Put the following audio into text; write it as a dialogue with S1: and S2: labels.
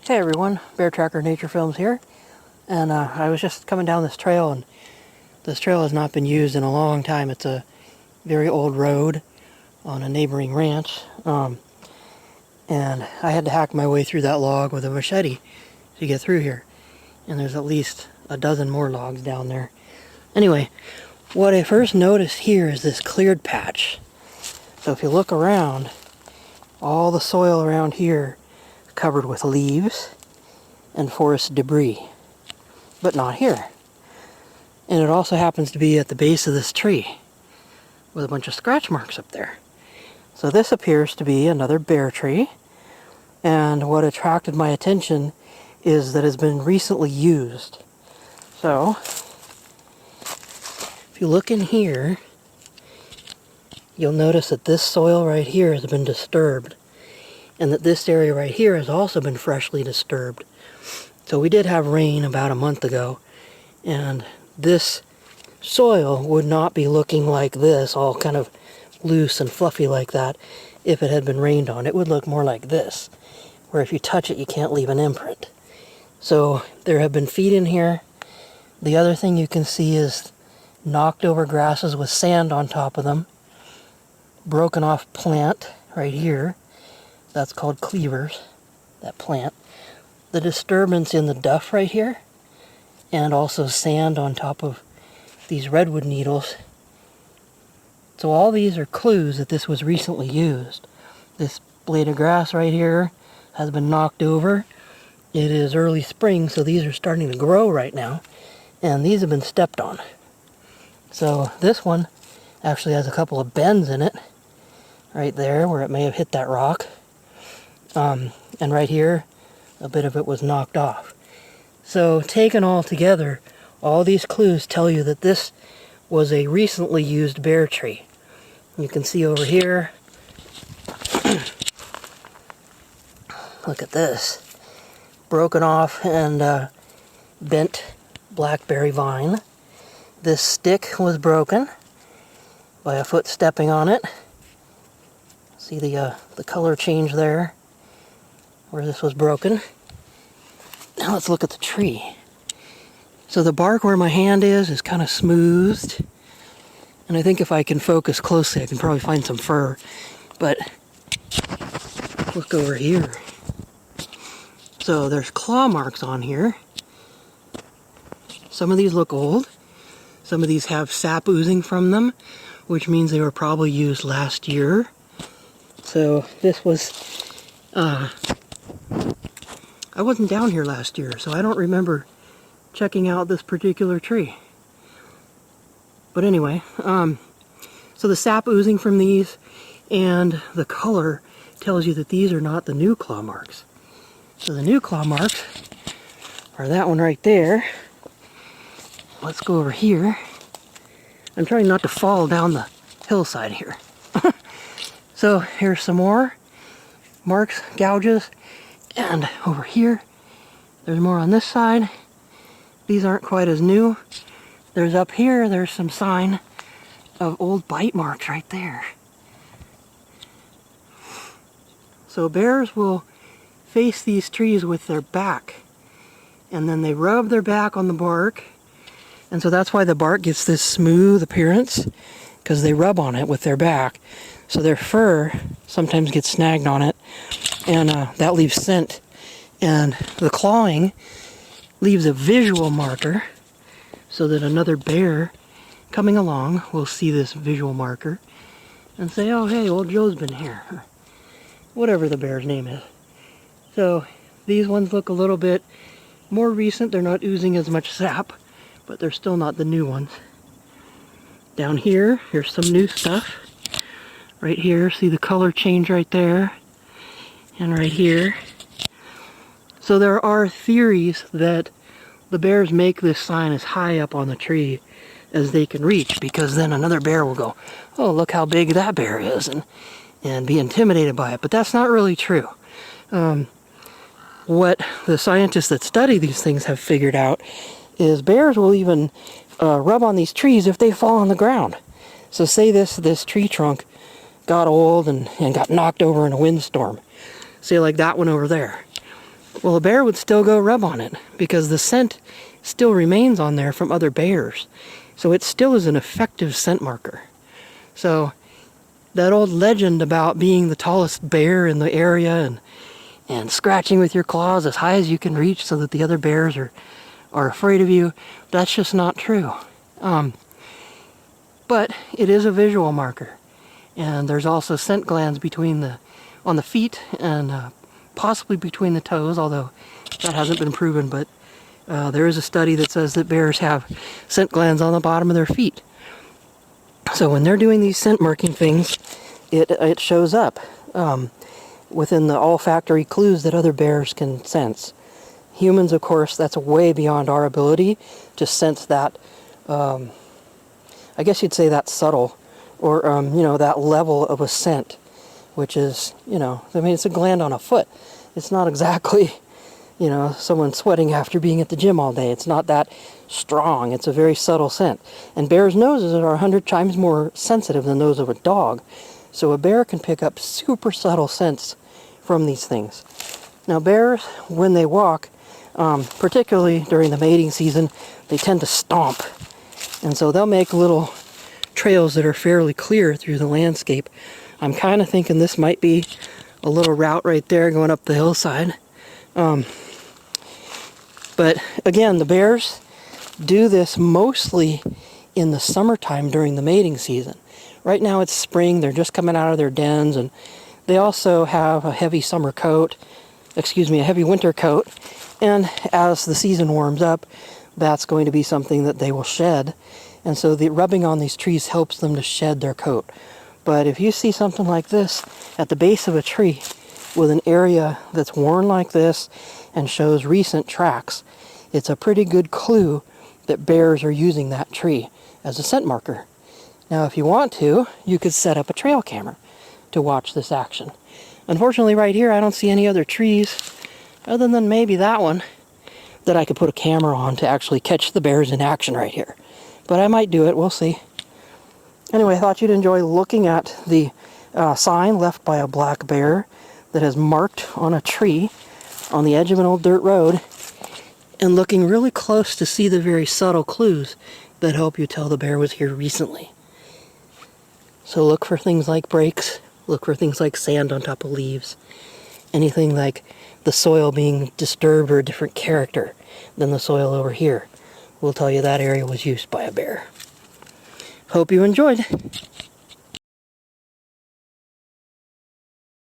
S1: Hey everyone, Bear Tracker Nature Films here, and I was just coming down this trail, and this trail has not been used in a long time. It's a very old road on a neighboring ranch, and I had to hack my way through that log with a machete to get through here, and there's at least a dozen more logs down there. Anyway, what I first noticed here is this cleared patch. So if you look around, all the soil around here covered with leaves and forest debris, but not here. And it also happens to be at the base of this tree with a bunch of scratch marks up there. So this appears to be another bear tree, and what attracted my attention is that it's been recently used. So if you look in here, you'll notice that this soil right here has been disturbed, and that this area right here has also been freshly disturbed. So we did have rain about a month ago, and this soil would not be looking like this, all kind of loose and fluffy like that, if it had been rained on. It would look more like this, where if you touch it you can't leave an imprint. So there have been feet in here. The other thing you can see is knocked over grasses with sand on top of them. Broken off plant right here. That's called cleavers, that plant. The disturbance in the duff right here, and also sand on top of these redwood needles. So all these are clues that this was recently used. This blade of grass right here has been knocked over. It is early spring, so these are starting to grow right now, and these have been stepped on. So this one actually has a couple of bends in it, right there where it may have hit that rock. And right here, a bit of it was knocked off. So taken all together, all these clues tell you that this was a recently used bear tree. You can see over here, look at this, broken off and bent blackberry vine. This stick was broken by a foot stepping on it. See the color change there, where this was broken. Now let's look at the tree. So the bark where my hand is kind of smoothed. And I think if I can focus closely, I can probably find some fur. But look over here. So there's claw marks on here. Some of these look old. Some of these have sap oozing from them, which means they were probably used last year. So this was, I wasn't down here last year, so I don't remember checking out this particular tree. But anyway, so the sap oozing from these and the color tells you that these are not the new claw marks. So the new claw marks are that one right there. Let's go over here. I'm trying not to fall down the hillside here. So here's some more marks, gouges, and over here, there's more on this side. These aren't quite as new. There's up here, there's some sign of old bite marks right there. So bears will face these trees with their back, and then they rub their back on the bark, and so that's why the bark gets this smooth appearance, because they rub on it with their back. So their fur sometimes gets snagged on it, and that leaves scent. And the clawing leaves a visual marker so that another bear coming along will see this visual marker and say, oh hey, old Joe's been here, or whatever the bear's name is. So these ones look a little bit more recent. They're not oozing as much sap, but they're still not the new ones. Down here, here's some new stuff. Right here, see the color change right there, and right here. So there are theories that the bears make this sign as high up on the tree as they can reach, because then another bear will go, oh, look how big that bear is, and be intimidated by it. But that's not really true. What the scientists that study these things have figured out is bears will even rub on these trees if they fall on the ground. So say this tree trunk got old and got knocked over in a windstorm. Say like that one over there. well, a bear would still go rub on it because the scent still remains on there from other bears. So it still is an effective scent marker. So that old legend about being the tallest bear in the area and scratching with your claws as high as you can reach so that the other bears are afraid of you, that's just not true. But it is a visual marker. And there's also scent glands on the feet and possibly between the toes, although that hasn't been proven, but there is a study that says that bears have scent glands on the bottom of their feet. So when they're doing these scent marking things, it shows up within the olfactory clues that other bears can sense. Humans, of course, that's way beyond our ability to sense that, I guess you'd say that's subtle, or, that level of a scent, which is, it's a gland on a foot. It's not exactly, someone sweating after being at the gym all day. It's not that strong. It's a very subtle scent. And bears' noses are 100 times more sensitive than those of a dog. So a bear can pick up super subtle scents from these things. Now bears, when they walk, particularly during the mating season, they tend to stomp. And so they'll make little trails that are fairly clear through the landscape. I'm kind of thinking this might be a little route right there going up the hillside. But again, the bears do this mostly in the summertime during the mating season. Right now it's spring, they're just coming out of their dens, and they also have a heavy winter coat. And as the season warms up, that's going to be something that they will shed. And so the rubbing on these trees helps them to shed their coat. But if you see something like this at the base of a tree with an area that's worn like this and shows recent tracks, it's a pretty good clue that bears are using that tree as a scent marker. Now, if you want to, you could set up a trail camera to watch this action. Unfortunately, right here, I don't see any other trees other than maybe that one that I could put a camera on to actually catch the bears in action right here. But I might do it, we'll see. Anyway, I thought you'd enjoy looking at the sign left by a black bear that is marked on a tree on the edge of an old dirt road, and looking really close to see the very subtle clues that help you tell the bear was here recently. So look for things like breaks, look for things like sand on top of leaves, anything like the soil being disturbed or a different character than the soil over here will tell you that area was used by a bear. Hope you enjoyed.